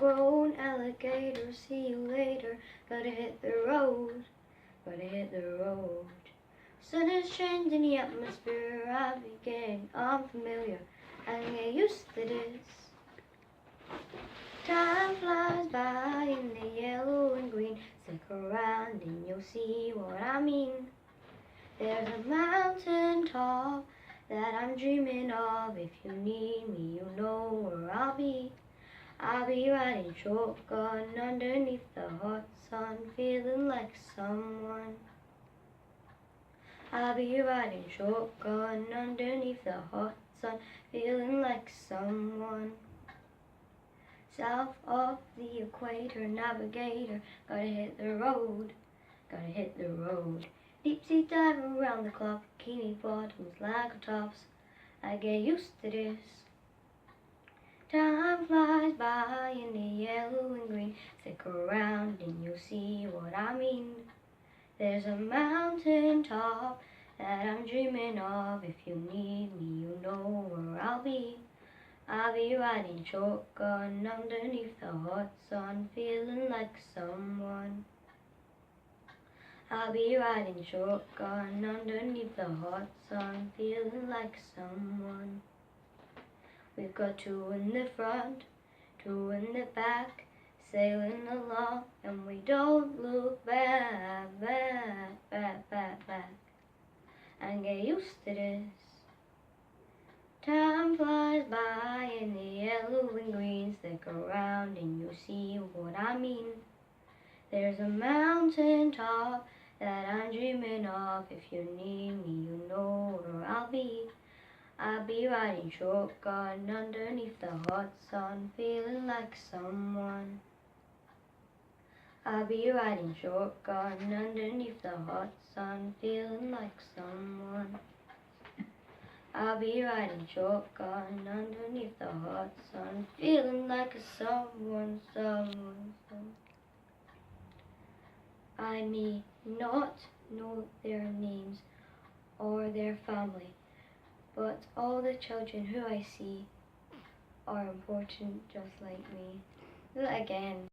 full-grown alligator, see you later. Gotta hit the road, gotta hit the road. Sun is changing the atmosphere, I be getting unfamiliar and get used to this. Time flies by in the yellow and green. Stick around and you'll see what I mean. There's a mountain top that I'm dreaming of. If you need me, you know where I'll be. I'll be riding shotgun underneath the hot sun, feeling like someone. I'll be riding shotgun underneath the hot sun, feeling like someone. South of the equator, navigator, gotta hit the road, gotta hit the road. Deep sea dive around the clock, bikini bottoms, lager tops, I get used to this. Time flies by in the yellow and green. Stick around and you'll see what I mean. There's a mountain top that I'm dreaming of. If you need me, you know where I'll be. I'll be riding shotgun underneath the hot sun, feeling like someone. I'll be riding shotgun underneath the hot sun, feeling like someone. We've got two in the front, two in the back, sailing along, and we don't look back, and get used to this. Time flies by in the yellow and green. Stick around and you'll see what I mean. There's a mountain top that I'm dreaming of. If you need me, you know where I'll be. I'll be riding shotgun underneath the hot sun, feeling like someone. I'll be riding shotgun underneath the hot sun, feeling like someone. I'll be riding shotgun underneath the hot sun, feeling like someone. I may not know their names or their family, but all the children who I see are important just like me. Do that again.